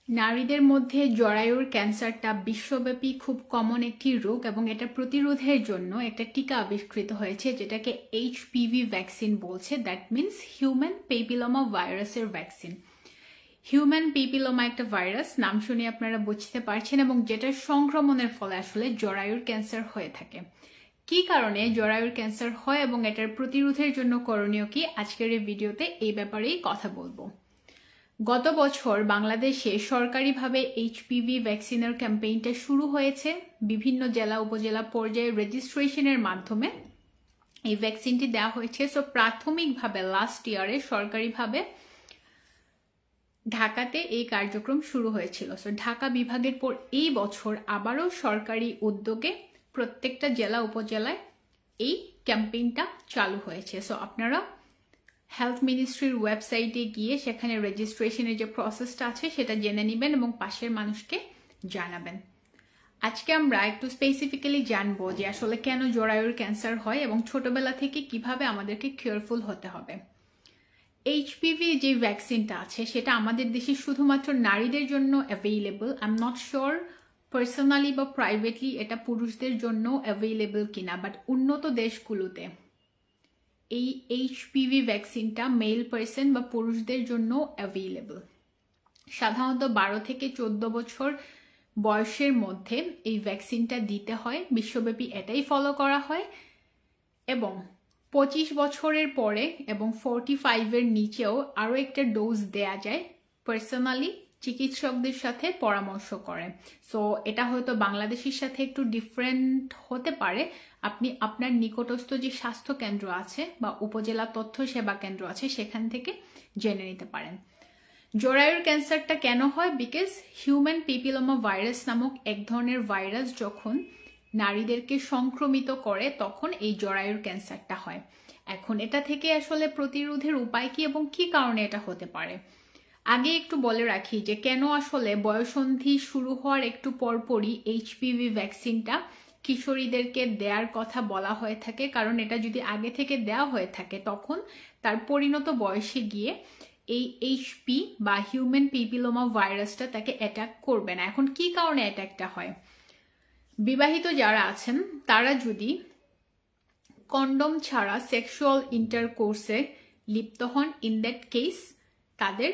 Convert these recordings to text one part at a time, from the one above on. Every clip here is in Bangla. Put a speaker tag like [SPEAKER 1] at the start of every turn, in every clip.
[SPEAKER 1] নারীদের মধ্যে জরায়ুর ক্যান্সারটা বিশ্বব্যাপী খুব কমন একটি রোগ এবং এটা প্রতিরোধের জন্য একটা টিকা আবিষ্কৃত হয়েছে যেটাকে এইচপিভি ভ্যাকসিন বলছে। দ্যাট মিন্স হিউম্যান পেপিলোমা ভাইরাসের ভ্যাকসিন। হিউম্যান পেপিলোমা একটা ভাইরাস, নাম শুনে আপনারা বুঝতে পারছেন, এবং যেটার সংক্রমণের ফলে আসলে জরায়ুর ক্যান্সার হয়ে থাকে। কি কারণে জরায়ুর ক্যান্সার হয় এবং এটার প্রতিরোধের জন্য করণীয় কি, আজকের এই ভিডিওতে এই ব্যাপারেই কথা বলবো। গত বছর বাংলাদেশে সরকারিভাবে এইচপিভি ভ্যাকসিনের ক্যাম্পেইনটা শুরু হয়েছে। বিভিন্ন জেলা উপজেলা পর্যায়ে রেজিস্ট্রেশনের মাধ্যমে এই ভ্যাকসিনটি দেওয়া হয়েছে। সো প্রাথমিকভাবে লাস্ট ইয়ারে সরকারিভাবে ঢাকাতে এই কার্যক্রম শুরু হয়েছিল। সো ঢাকা বিভাগের পর এই বছর আবারও সরকারি উদ্যোগে প্রত্যেকটা জেলা উপজেলায় এই ক্যাম্পেইনটা চালু হয়েছে। সো আপনারা হেলথ মিনিস্ট্রির ওয়েবসাইটে গিয়ে সেখানে রেজিস্ট্রেশনের যে প্রসেসটা আছে সেটা জেনে নেবেন এবং পাশের মানুষকে জানাবেন। আজকে আমরা একটু স্পেসিফিক্যালি জানবো যে আসলে কেন জরায়ুর ক্যান্সার হয় এবং ছোটবেলা থেকে কিভাবে আমাদেরকে কেয়ারফুল হতে হবে। এইচপিভি যে ভ্যাকসিনটা আছে সেটা আমাদের দেশে শুধুমাত্র নারীদের জন্য available. I am not sure personally বা প্রাইভেটলি এটা পুরুষদের জন্য অ্যাভেইলেবল কিনা, বাট উন্নত দেশগুলোতে এই এইচপিভি ভ্যাকসিনটা মেল পার্সন বা পুরুষদের জন্য অ্যাভেইলেবল। সাধারণত 12 থেকে 14 বছর বয়সের মধ্যে এই ভ্যাকসিনটা দিতে হয়, বিশ্বব্যাপী এটাই ফলো করা হয়। এবং 25 বছরের পরে এবং 45-এর নিচেও আরও একটা ডোজ দেয়া যায়, পার্সোনালি চিকিৎসকদের সাথে পরামর্শ করে। সো এটা হয়তো বাংলাদেশের সাথে একটু ডিফারেন্ট হতে পারে। আপনি আপনার নিকটস্থ যে স্বাস্থ্য কেন্দ্র আছে বা উপজেলা তথ্য সেবা কেন্দ্র আছে সেখান থেকে জেনে নিতে পারেন। জরায়ুর ক্যান্সারটা কেন হয়? বিকজ হিউম্যান পেপিলোমা ভাইরাস নামক এক ধরনের ভাইরাস যখন নারীদেরকে সংক্রমিত করে তখন এই জরায়ুর ক্যান্সারটা হয়। এখন এটা থেকে আসলে প্রতিরোধের উপায় কি এবং কি কারণে এটা হতে পারে, আগে একটু বলে রাখি যে কেন আসলে বয়ঃসন্ধি শুরু হওয়ার একটু পরপরই এইচপিভি ভ্যাকসিনটা কিশোরীদেরকে দেওয়ার কথা বলা হয়ে থাকে। কারণ এটা যদি আগে থেকে দেওয়া হয়ে থাকে তখন তার পরিণত বয়সে গিয়ে এই এইচপি বা হিউম্যান পেপিলোমা ভাইরাসটা তাকে অ্যাটাক করবে না। এখন কি কারণে অ্যাটাকটা হয়? বিবাহিত যারা আছেন তারা যদি কন্ডম ছাড়া সেক্সুয়াল ইন্টারকোর্সে লিপ্ত হন, ইন দ্যাট কেস তাদের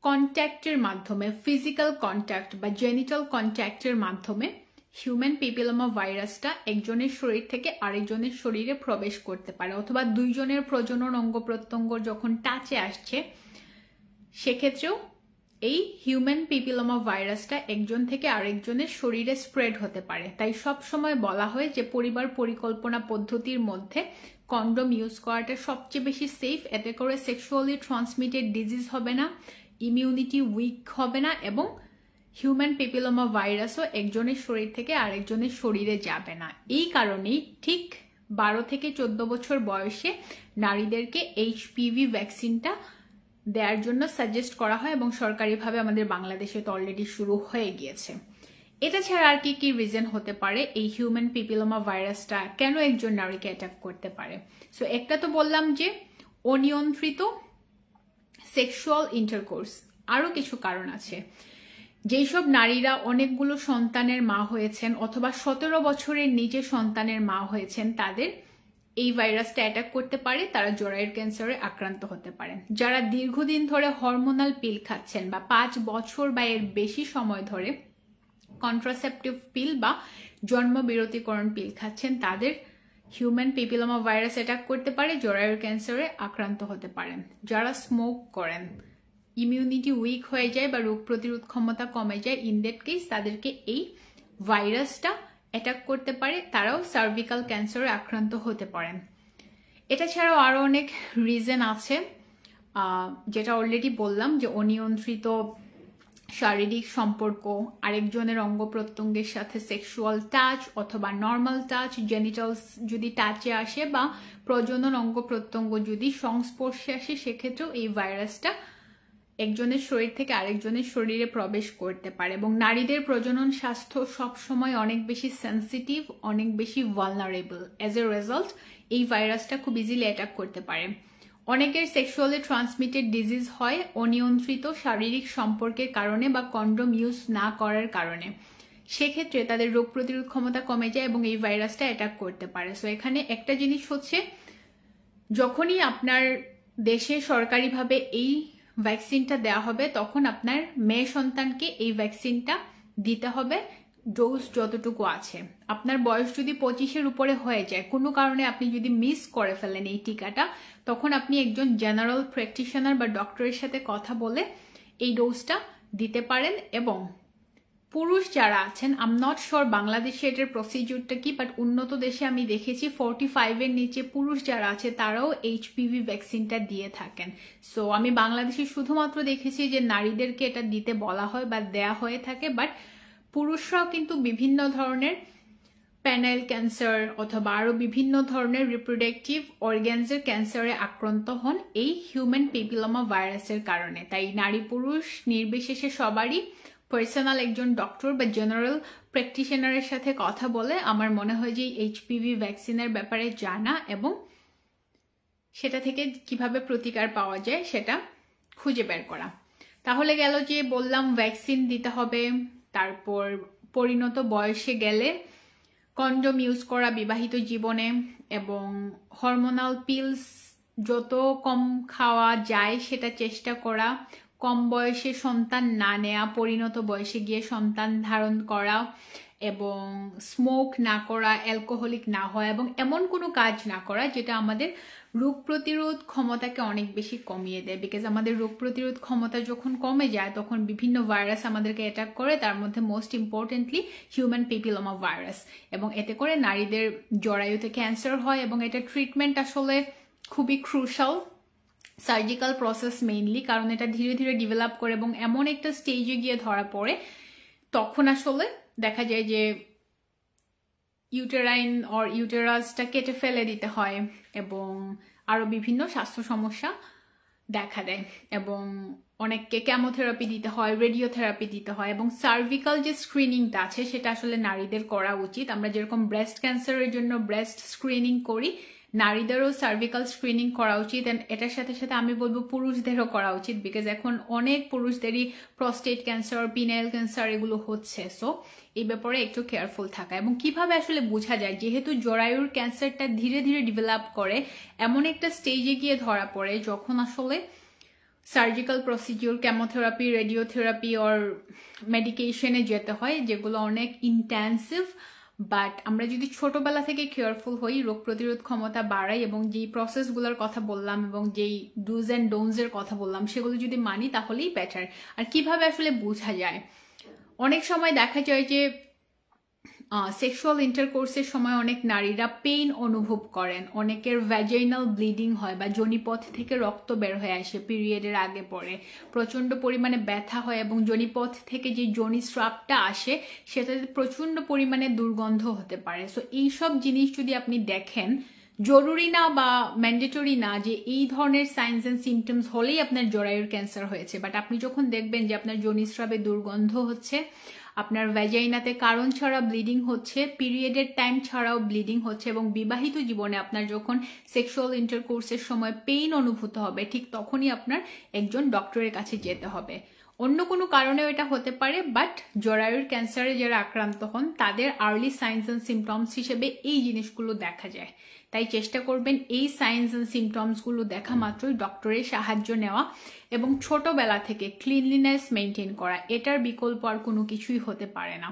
[SPEAKER 1] কন্ট্যাক্টের মাধ্যমে, ফিজিক্যাল কন্ট্যাক্ট বা জেনিটাল কন্ট্যাক্টের মাধ্যমে হিউম্যান পেপিলোমা ভাইরাসটা একজনের শরীর থেকে আরেকজনের শরীরে প্রবেশ করতে পারে, অথবা দুইজনের প্রজনন অঙ্গ প্রত্যঙ্গ যখন টাচে আসছে সেক্ষেত্রেও এই হিউম্যান পেপিলোমা ভাইরাসটা একজন থেকে আরেকজনের শরীরে স্প্রেড হতে পারে। তাই সব সময় বলা হয় যে পরিবার পরিকল্পনা পদ্ধতির মধ্যে কন্ডম ইউজ করাটা সবচেয়ে বেশি সেফ। এতে করে সেক্সুয়ালি ট্রান্সমিটেড ডিজিজ হবে না, ইমিউনিটি উইক হবে না এবং হিউম্যান পেপিলোমা ভাইরাসও একজনের শরীর থেকে আরেকজনের শরীরে যাবে না। এই কারণেই ঠিক 12 থেকে 14 বছর বয়সে নারীদেরকে এইচপিভি ভ্যাকসিনটা দেওয়ার জন্য সাজেস্ট করা হয় এবং সরকারিভাবে আমাদের বাংলাদেশে তো অলরেডি শুরু হয়ে গিয়েছে। এটা ছাড়া আর কি কি রিজন হতে পারে এই হিউম্যান পেপিলোমা ভাইরাসটা কেন একজন নারীকে অ্যাটাক করতে পারে? সো একটা তো বললাম যে অনিয়ন্ত্রিত সেক্সুয়াল ইন্টারকোর্স, আরও কিছু কারণ আছে। যেই সব নারীরা অনেকগুলো সন্তানের মা হয়েছেন অথবা 17 বছরের নিচে সন্তানের মা হয়েছেন তাদের এই ভাইরাসটা অ্যাটাক করতে পারে, তারা জরায়ুর ক্যান্সারে আক্রান্ত হতে পারেন। যারা দীর্ঘদিন ধরে হরমোনাল পিল খাচ্ছেন বা 5 বছর বা এর বেশি সময় ধরে কন্ট্রাসেপটিভ পিল বা জন্মবিরতিকরণ পিল খাচ্ছেন তাদের হিউম্যান পেপিলোমা ভাইরাস অ্যাটাক করতে পারে, জরায়ুর ক্যান্সারে আক্রান্ত হতে পারেন। যারা স্মোক করেন, ইমিউনিটি উইক হয়ে যায় বা রোগ প্রতিরোধ ক্ষমতা কমে যায়, ইন দ্যাট কেস তাদেরকে এই ভাইরাসটা অ্যাটাক করতে পারে, তারাও সার্ভিক্যাল ক্যান্সারে আক্রান্ত হতে পারেন। এটা ছাড়াও আরও অনেক রিজন আছে, যেটা অলরেডি বললাম যে অনিয়ন্ত্রিত শারীরিক সম্পর্ক, আরেকজনের অঙ্গ প্রত্যঙ্গের সাথে সেক্সুয়াল টাচ অথবা নর্মাল টাচ, জেনিটালস যদি টাচে আসে বা প্রজনন অঙ্গ প্রত্যঙ্গ যদি সংস্পর্শে আসে সেক্ষেত্রেও এই ভাইরাসটা একজনের শরীর থেকে আরেকজনের শরীরে প্রবেশ করতে পারে। এবং নারীদের প্রজনন স্বাস্থ্য সবসময় অনেক বেশি সেন্সিটিভ, অনেক বেশি ভালনারেবল। অ্যাজ এ রেজাল্ট এই ভাইরাসটা খুব ইজিলি অ্যাটাক করতে পারে। অনেকের সেক্সুয়ালি ট্রান্সমিটেড ডিজিজ হয় অনিয়ন্ত্রিত শারীরিক সম্পর্কের কারণে বা কন্ডোম ইউজ না করার কারণে। সেক্ষেত্রে তাদের রোগ প্রতিরোধ ক্ষমতা কমে যায় এবং এই ভাইরাসটা অ্যাটাক করতে পারে। সো এখানে একটা জিনিস হচ্ছে, যখনই আপনার দেশে সরকারিভাবে এই ভ্যাকসিনটা দেওয়া হবে তখন আপনার মেয়ে সন্তানকে এই ভ্যাকসিনটা দিতে হবে ডোজ যতটুকু আছে। আপনার বয়স যদি 25-এর উপরে হয়ে যায়, কোনো কারণে আপনি যদি মিস করে ফেলেন এই টিকাটা, তখন আপনি একজন জেনারেল প্র্যাকটিশনার বা ডক্টরের সাথে কথা বলে এই ডোজটা দিতে পারেন। এবং পুরুষ যারা আছেন, আই এম নট শিওর বাংলাদেশে এটার প্রসিডিউরটা কি, বাট উন্নত দেশে আমি দেখেছি 45-এর নিচে পুরুষ যারা আছে তারাও এইচপিভি ভ্যাকসিনটা দিয়ে থাকেন। সো আমি বাংলাদেশে শুধুমাত্র দেখেছি যে নারীদেরকে এটা দিতে বলা হয় বা দেয়া হয়ে থাকে, বাট পুরুষরাও কিন্তু বিভিন্ন ধরনের প্যানেল ক্যান্সার অথবা আরো বিভিন্ন ধরনের রিপ্রোডাক্টিভ অর্গ্যানসের ক্যান্সারে আক্রান্ত হন এই হিউম্যান পেপিলোমা ভাইরাসের কারণে। তাই নারী পুরুষ নির্বিশেষে সবারই পার্সোনাল একজন ডক্টর বা জেনারেল প্র্যাকটিশনারের সাথে কথা বলে আমার মনে হয় যে এইচপিভি ভ্যাকসিনের ব্যাপারে জানা এবং সেটা থেকে কিভাবে প্রতিকার পাওয়া যায় সেটা খুঁজে বের করা। তাহলে গেল যে বললাম ভ্যাকসিন দিতে হবে, তারপর পরিণত বয়সে গেলে কন্ডোম ইউজ করা বিবাহিত জীবনে, এবং হরমোনাল পিলস যত কম খাওয়া যায় সেটা চেষ্টা করা, কম বয়সে সন্তান না নেওয়া, পরিণত বয়সে গিয়ে সন্তান ধারণ করা, এবং স্মোক না করা, অ্যালকোহলিক না হওয়া, এবং এমন কোনো কাজ না করা যেটা আমাদের রোগ প্রতিরোধ ক্ষমতাকে অনেক বেশি কমিয়ে দেয়। বিকজ আমাদের রোগ প্রতিরোধ ক্ষমতা যখন কমে যায় তখন বিভিন্ন ভাইরাস আমাদেরকে অ্যাটাক করে, তার মধ্যে most importantly human papilloma virus. এবং এতে করে নারীদের জরায়ুতে ক্যান্সার হয় এবং এটা ট্রিটমেন্ট আসলে খুবই ক্রুশাল, সার্জিক্যাল প্রসেস মেইনলি, কারণ এটা ধীরে ধীরে ডেভেলপ করে এবং এমন একটা স্টেজে গিয়ে ধরা পড়ে তখন আসলে দেখা যায় যে ইউটেরাইন অর ইউটেরাসটা কেটে ফেলে দিতে হয় এবং আরো বিভিন্ন স্বাস্থ্য সমস্যা দেখা দেয় এবং অনেককে কেমোথেরাপি দিতে হয়, রেডিওথেরাপি দিতে হয়। এবং সার্ভিক্যাল যে স্ক্রিনিংটা আছে সেটা আসলে নারীদের করা উচিত। আমরা যেরকম ব্রেস্ট ক্যান্সারের জন্য ব্রেস্ট স্ক্রিনিং করি, নারীদেরও সার্ভিক্যাল স্ক্রিনিং করা উচিত। এন্ড এটার সাথে সাথে আমি বলবো পুরুষদেরও করা উচিত, বিকজ এখন অনেক পুরুষদেরই প্রস্টেট ক্যান্সার, পিনাইল ক্যান্সার এগুলো হচ্ছে। সো এই ব্যাপারে একটু কেয়ারফুল থাকা। এবং কিভাবে আসলে বোঝা যায়, যেহেতু জরায়ুর ক্যান্সারটা ধীরে ধীরে ডেভেলপ করে এমন একটা স্টেজে গিয়ে ধরা পড়ে যখন আসলে surgical procedure, chemotherapy, radiotherapy or মেডিকেশনে যেতে হয়, যেগুলো অনেক ইন্টেন্সিভ। বাট আমরা যদি ছোটবেলা থেকে কেয়ারফুল হই, রোগ প্রতিরোধ ক্ষমতা বাড়াই এবং যেই প্রসেসগুলোর কথা বললাম এবং যেই ডুজ অ্যান্ড ডোনসের কথা বললাম সেগুলো যদি মানি তাহলেই বেটার। আর কিভাবে আসলে বোঝা যায়, অনেক সময় দেখা যায় যে সেক্সুয়াল ইন্টারকোর্সের সময় অনেক নারীরা পেইন অনুভব করেন, অনেকের ভ্যাজাইনাল ব্লিডিং হয় বা যোনিপথ থেকে রক্ত বের হয়ে আসে পিরিয়ডের আগে পরে, প্রচন্ড পরিমাণে ব্যথা হয় এবং যোনিপথ থেকে যে যোনি স্রাবটা আসে সেটাতে প্রচন্ড পরিমাণে দুর্গন্ধ হতে পারে। সো এইসব জিনিস যদি আপনি দেখেন, জরুরি না বা ম্যান্ডেটরি না যে এই ধরনের সাইনস অ্যান্ড সিমটমস হলেই আপনার জরায়ুর ক্যান্সার হয়েছে, বাট আপনি যখন দেখবেন যে আপনার যোনিস্রাবে দুর্গন্ধ হচ্ছে, আপনার ভ্যাজাইনাতে কারণ ছাড়া ব্লিডিং হচ্ছে, পিরিয়ডের টাইম ছাড়াও ব্লিডিং হচ্ছে, এবং বিবাহিত জীবনে আপনার যখন সেক্সুয়াল ইন্টারকোর্সের সময় পেইন অনুভূত হবে, ঠিক তখনই আপনার একজন ডক্টরের কাছে যেতে হবে। অন্য কোনো কারণেও এটা হতে পারে, বাট জরায়ুর ক্যান্সারে যারা আক্রান্ত হন তাদের আর্লি সাইনস অ্যান্ড সিমটমস হিসেবে এই জিনিসগুলো দেখা যায়। তাই চেষ্টা করবেন এই সাইনস অ্যান্ড সিমটমসগুলো দেখা মাত্রই ডক্টরের সাহায্য নেওয়া এবং ছোটবেলা থেকে ক্লিনলিনেস মেনটেন করা, এটার বিকল্প আর কোনো কিছুই হতে পারে না।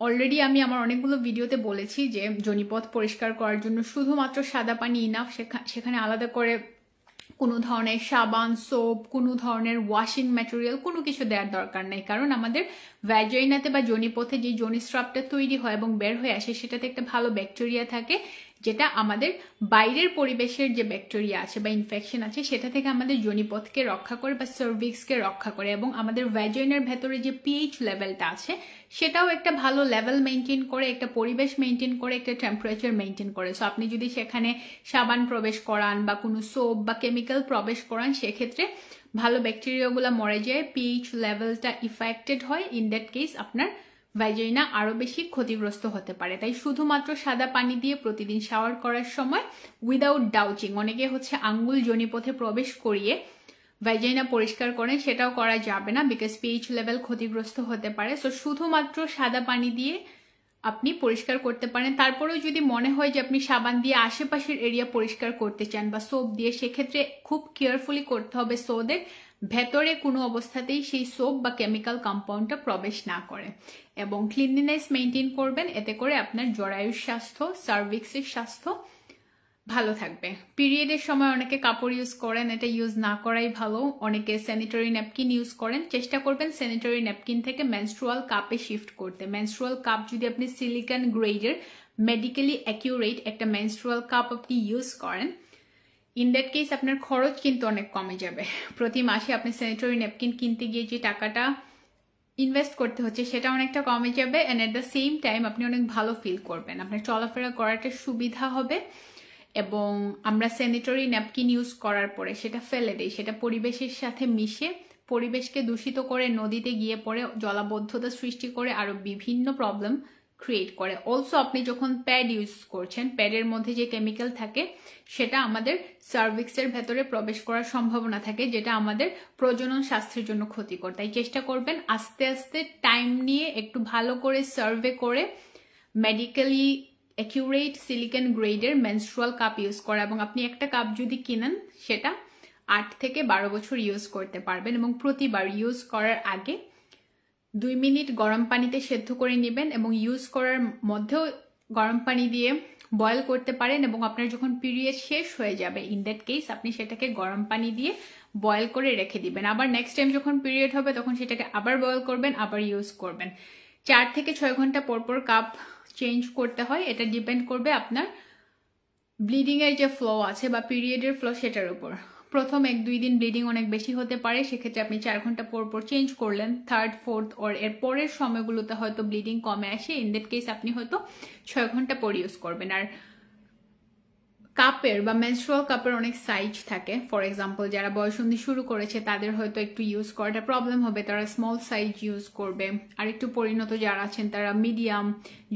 [SPEAKER 1] অলরেডি আমি আমার অনেকগুলো ভিডিওতে বলেছি যে যোনিপথ পরিষ্কার করার জন্য শুধুমাত্র সাদা পানি ইনাফ, সেখানে আলাদা করে কোনো ধরনের সাবান, সোপ, কোনো ধরনের ওয়াশিং ম্যাটেরিয়াল কোনো কিছু দেওয়ার দরকার নেই। কারণ আমাদের ভ্যাজাইনাতে বা যোনিপথে যে যোনিস্রাবটা তৈরি হয় এবং বের হয়ে আসে সেটাতে একটা ভালো ব্যাকটেরিয়া থাকে, যেটা আমাদের বাইরের পরিবেশের যে ব্যাকটেরিয়া আছে বা ইনফেকশন আছে সেটা থেকে আমাদের যোনিপথকে রক্ষা করে বা সার্ভিক্সকে রক্ষা করে, এবং আমাদের ভ্যাজাইনার ভেতরে যে পিএইচ লেভেলটা আছে সেটাও একটা ভালো লেভেল মেনটেন করে, একটা পরিবেশ মেনটেন করে, একটা টেম্পারেচার মেনটেন করে। সো আপনি যদি সেখানে সাবান প্রবেশ করান বা কোনো সোপ বা কেমিক্যাল প্রবেশ করান, সেক্ষেত্রে ভালো ব্যাকটেরিয়াগুলো মরে যায়, পিএইচ লেভেলটা ইফেক্টেড হয়, ইন দ্যাট কেস আপনার ভ্যাজাইনা আরো বেশি ক্ষতিগ্রস্ত হতে পারে। তাই শুধুমাত্র সাদা পানি দিয়ে প্রতিদিন শাওয়ার করার সময় উইদাউট ডাউচিং, অনেকে হচ্ছে আঙ্গুল যোনিপথে প্রবেশ করিয়ে ভ্যাজাইনা পরিষ্কার করেন, সেটাও করা যাবে না, বিকজ পিএইচ লেভেল ক্ষতিগ্রস্ত হতে পারে। সো শুধুমাত্র সাদা পানি দিয়ে আপনি পরিষ্কার করতে পারেন। তারপরেও যদি মনে হয় যে আপনি সাবান দিয়ে আশেপাশের এরিয়া পরিষ্কার করতে চান বা সোপ দিয়ে, সেক্ষেত্রে খুব কেয়ারফুলি করতে হবে সো দ্যাট ভেতরে কোনো অবস্থাতেই সেই সোপ বা কেমিক্যাল কম্পাউন্ডটা প্রবেশ না করে। এবং ক্লিনলিনেস মেনটেন করবেন, এতে করে আপনার জরায়ুর স্বাস্থ্য, সার্ভিক্সের স্বাস্থ্য ভালো থাকবে। পিরিয়ডের সময় অনেকে কাপড় ইউজ করেন, এটা ইউজ না করাই ভালো। অনেকে স্যানিটারি ন্যাপকিন ইউজ করেন, চেষ্টা করবেন স্যানিটারি ন্যাপকিন থেকে মেনস্ট্রুয়াল কাপে শিফট করতে। মেনস্ট্রুয়াল কাপ যদি আপনি সিলিকন গ্রেডের মেডিকেলি অ্যাকিউরেট একটা মেনস্ট্রুয়াল কাপ আপনি ইউজ করেন, ইন দ্যাট কেস আপনার খরচ কিন্তু অনেক কমে যাবে। প্রতি মাসে আপনি স্যানিটারি ন্যাপকিন কিনতে গিয়ে যে টাকাটা ইনভেস্ট করতে হচ্ছে সেটা অনেকটা কমে যাবে, and at the same time আপনি অনেক ভালো ফিল করবেন, আপনার চলাফেরা করাটা সুবিধা হবে। এবং আমরা স্যানিটারি ন্যাপকিন ইউজ করার পরে সেটা ফেলে দিই, সেটা পরিবেশের সাথে মিশে পরিবেশকে দূষিত করে, নদীতে গিয়ে পড়ে জলাবদ্ধতা সৃষ্টি করে, আরো বিভিন্ন প্রবলেম ক্রিয়েট করে। অলসো আপনি যখন প্যাড ইউজ করছেন, প্যাডের মধ্যে যে কেমিক্যাল থাকে সেটা আমাদের সার্ভিক্সের ভেতরে প্রবেশ করার সম্ভাবনা থাকে, যেটা আমাদের প্রজনন স্বাস্থ্যের জন্য ক্ষতিকর। তাই চেষ্টা করবেন আস্তে আস্তে টাইম নিয়ে একটু ভালো করে সার্ভে করে মেডিকেলি অ্যাকিউরেট সিলিকন গ্রেডের মেনস্ট্রুয়াল কাপ ইউজ করা। এবং আপনি একটা কাপ যদি কিনেন সেটা 8 থেকে 12 বছর ইউজ করতে পারবেন। এবং প্রতিবার ইউজ করার আগে 2 মিনিট গরম পানিতে সেদ্ধ করে নেবেন, এবং ইউজ করার মধ্যেও গরম পানি দিয়ে বয়েল করতে পারেন। এবং আপনার যখন পিরিয়ড শেষ হয়ে যাবে, ইন দ্যাট কেস আপনি সেটাকে গরম পানি দিয়ে বয়েল করে রেখে দিবেন। আবার নেক্সট টাইম যখন পিরিয়ড হবে তখন সেটাকে আবার বয়েল করবেন, আবার ইউজ করবেন। 4 থেকে 6 ঘন্টা পরপর কাপ চেঞ্জ করতে হয়। এটা ডিপেন্ড করবে আপনার ব্লিডিং এর যে ফ্লো আছে বা পিরিয়ডের ফ্লো সেটার উপর। প্রথম 1-2 দিন ব্লিডিং অনেক বেশি হতে পারে, সেক্ষেত্রে আপনি 4 ঘন্টা পর চেঞ্জ করলেন। 3rd, 4th ওর এর পরের সময়গুলোতে হয়তো ব্লিডিং কমে আসে, ইন দ্যাট কেস আপনি হয়তো 6 ঘন্টা পর ইউজ করবেন। আর কাপের বা মেনস্ট্রুয়াল কাপের অনেক সাইজ থাকে। ফর এক্সাম্পল যারা বয়ঃসন্ধি শুরু করেছে তাদের হয়তো একটু ইউজ করাটা প্রবলেম হবে, তারা স্মল সাইজ ইউজ করবে। আর একটু পরিণত যারা আছেন তারা মিডিয়াম,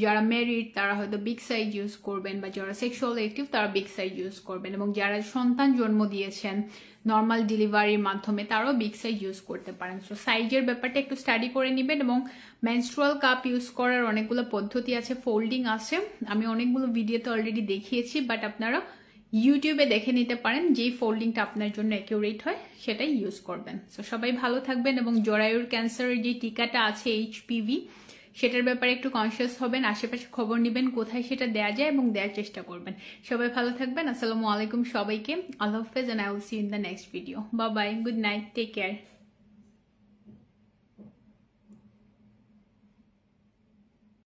[SPEAKER 1] যারা ম্যারিড তারা হয়তো বিগ সাইজ ইউজ করবেন, বা যারা সেক্সুয়াল অ্যাক্টিভ তারা বিগ সাইজ ইউজ করবেন। এবং যারা সন্তান জন্ম দিয়েছেন নর্মাল ডেলিভারির মাধ্যমে তারাও বিগ সাইজ ইউজ করতে পারেন। সো সাইজের ব্যাপারটা একটু স্টাডি করে নেবেন। এবং মেনস্ট্রুয়াল কাপ ইউজ করার অনেকগুলো পদ্ধতি আছে, ফোল্ডিং আছে, আমি অনেকগুলো ভিডিওতে অলরেডি দেখিয়েছি, বাট আপনারা ইউটিউবে দেখে নিতে পারেন, যেই ফোল্ডিংটা আপনার জন্য অ্যাকিউরেট হয় সেটাই ইউজ করবেন। সো সবাই ভালো থাকবেন, এবং জরায়ুর ক্যান্সারের যে টিকাটা আছে HPV সেটার ব্যাপারে একটু কনসিয়াস হবেন, আশেপাশে খবর নেবেন কোথায় সেটা দেয়া যায় এবং দেওয়ার চেষ্টা করবেন। সবাই ভালো থাকবেন। আসসালামু আলাইকুম সবাইকে, আল্লাহ হাফেজ, and I will see you in the next video. Bye bye, good night, take care.